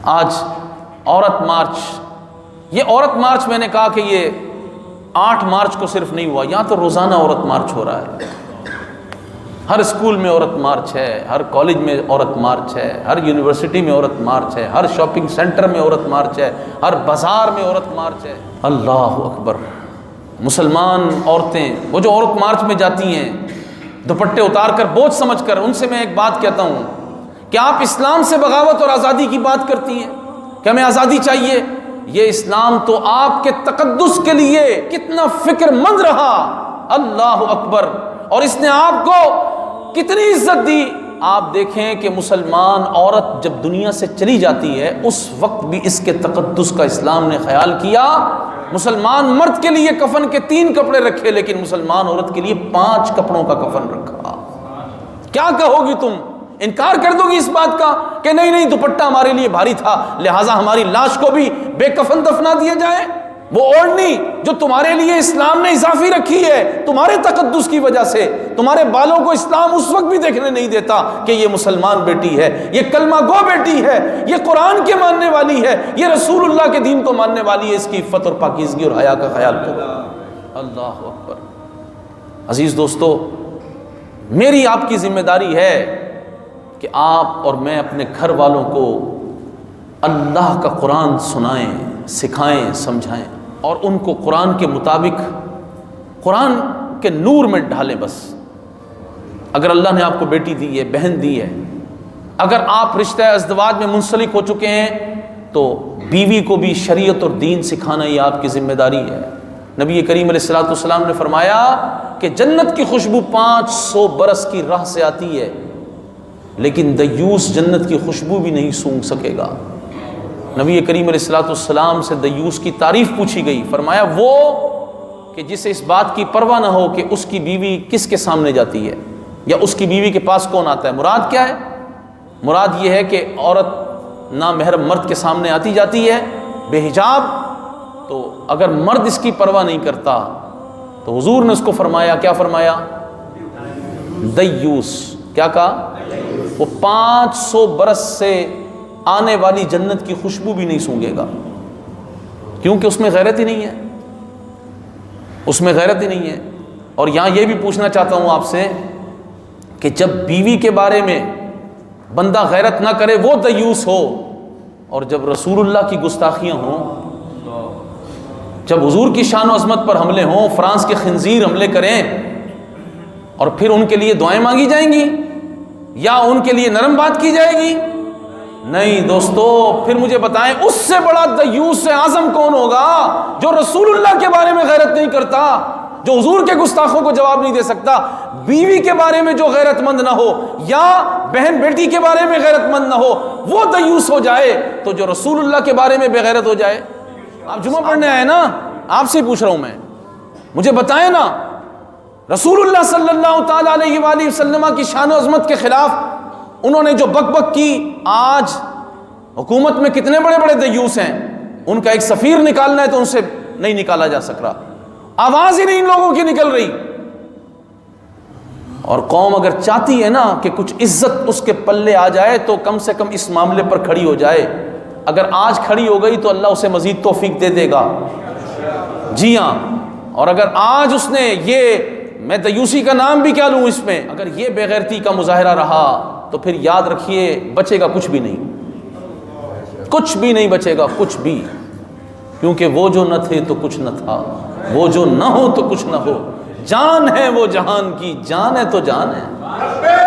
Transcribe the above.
آج عورت مارچ، یہ عورت مارچ میں نے کہا کہ یہ 8 مارچ کو صرف نہیں ہوا، یہاں تو روزانہ عورت مارچ ہو رہا ہے۔ ہر اسکول میں عورت مارچ ہے، ہر کالج میں عورت مارچ ہے، ہر یونیورسٹی میں عورت مارچ ہے، ہر شاپنگ سینٹر میں عورت مارچ ہے، ہر بازار میں عورت مارچ ہے۔ اللہ اکبر! مسلمان عورتیں وہ جو عورت مارچ میں جاتی ہیں دوپٹے اتار کر بوجھ سمجھ کر، ان سے میں ایک بات کہتا ہوں کہ آپ اسلام سے بغاوت اور آزادی کی بات کرتی ہیں کہ ہمیں آزادی چاہیے۔ یہ اسلام تو آپ کے تقدس کے لیے کتنا فکر مند رہا، اللہ اکبر، اور اس نے آپ کو کتنی عزت دی۔ آپ دیکھیں کہ مسلمان عورت جب دنیا سے چلی جاتی ہے اس وقت بھی اس کے تقدس کا اسلام نے خیال کیا۔ مسلمان مرد کے لیے کفن کے 3 کپڑے رکھے، لیکن مسلمان عورت کے لیے 5 کپڑوں کا کفن رکھا۔ کیا کہو گی تم؟ انکار کر دو گی اس بات کا کہ نہیں دوپٹہ ہمارے لیے بھاری تھا لہٰذا ہماری لاش کو بھی بے کفن دفنا دیا جائے؟ وہ اوڑھنی جو تمہارے لیے اسلام نے اضافی رکھی ہے تمہارے تقدس کی وجہ سے، تمہارے بالوں کو اسلام اس وقت بھی دیکھنے نہیں دیتا کہ یہ مسلمان بیٹی ہے، یہ کلمہ گو بیٹی ہے، یہ قرآن کے ماننے والی ہے، یہ رسول اللہ کے دین کو ماننے والی ہے، اس کی عفت اور پاکیزگی اور حیا کا خیال کرو۔ اللہ اکبر! عزیز دوستو، میری آپ کی ذمہ داری ہے کہ آپ اور میں اپنے گھر والوں کو اللہ کا قرآن سنائیں، سکھائیں، سمجھائیں، اور ان کو قرآن کے مطابق قرآن کے نور میں ڈھالیں۔ بس اگر اللہ نے آپ کو بیٹی دی ہے، بہن دی ہے، اگر آپ رشتہ ازدواج میں منسلک ہو چکے ہیں تو بیوی کو بھی شریعت اور دین سکھانا یہ آپ کی ذمہ داری ہے۔ نبی کریم علیہ الصلوۃ والسلام نے فرمایا کہ جنت کی خوشبو 500 برس کی راہ سے آتی ہے، لیکن دیوس جنت کی خوشبو بھی نہیں سونگھ سکے گا۔ نبی کریم علیہ الصلوۃ والسلام سے دیوس کی تعریف پوچھی گئی، فرمایا وہ کہ جسے اس بات کی پرواہ نہ ہو کہ اس کی بیوی کس کے سامنے جاتی ہے یا اس کی بیوی کے پاس کون آتا ہے۔ مراد کیا ہے؟ مراد یہ ہے کہ عورت نامحرم مرد کے سامنے آتی جاتی ہے بے حجاب، تو اگر مرد اس کی پرواہ نہیں کرتا تو حضور نے اس کو فرمایا، کیا فرمایا؟ دیوس۔ کیا کہا؟ وہ 500 برس سے آنے والی جنت کی خوشبو بھی نہیں سونگے گا، کیونکہ اس میں غیرت ہی نہیں ہے، اس میں غیرت ہی نہیں ہے۔ اور یہاں یہ بھی پوچھنا چاہتا ہوں آپ سے کہ جب بیوی کے بارے میں بندہ غیرت نہ کرے وہ دیوس ہو، اور جب رسول اللہ کی گستاخیاں ہوں، جب حضور کی شان و عظمت پر حملے ہوں، فرانس کے خنزیر حملے کریں، اور پھر ان کے لیے دعائیں مانگی جائیں گی یا ان کے لیے نرم بات کی جائے گی؟ نہیں دوستو، پھر مجھے بتائیں اس سے بڑا دیوس اعظم کون ہوگا جو رسول اللہ کے بارے میں غیرت نہیں کرتا، جو حضور کے گستاخوں کو جواب نہیں دے سکتا؟ بیوی کے بارے میں جو غیرت مند نہ ہو یا بہن بیٹی کے بارے میں غیرت مند نہ ہو وہ دیوس ہو جائے، تو جو رسول اللہ کے بارے میں بے غیرت ہو جائے؟ آپ جمعہ پڑھنے آئے نا، آپ سے پوچھ رہا ہوں میں، مجھے بتائیں نا، رسول اللہ صلی اللہ تعالی علیہ وآلہ وسلم کی شان و عظمت کے خلاف انہوں نے جو بک بک کی، آج حکومت میں کتنے بڑے بڑے دیوس ہیں، ان کا ایک سفیر نکالنا ہے تو ان سے نہیں نکالا جا سک رہا، آواز ہی نہیں ان لوگوں کی نکل رہی۔ اور قوم اگر چاہتی ہے نا کہ کچھ عزت اس کے پلے آ جائے تو کم سے کم اس معاملے پر کھڑی ہو جائے۔ اگر آج کھڑی ہو گئی تو اللہ اسے مزید توفیق دے دے گا، جی ہاں۔ اور اگر آج اس نے یہ، میں دیوسی کا نام بھی کیا لوں اس میں، اگر یہ بے غیرتی کا مظاہرہ رہا تو پھر یاد رکھیے بچے گا کچھ بھی نہیں، کچھ بھی نہیں بچے گا، کچھ بھی، کیونکہ وہ جو نہ تھے تو کچھ نہ تھا، وہ جو نہ ہو تو کچھ نہ ہو، جان ہے وہ جہان کی، جان ہے تو جان ہے۔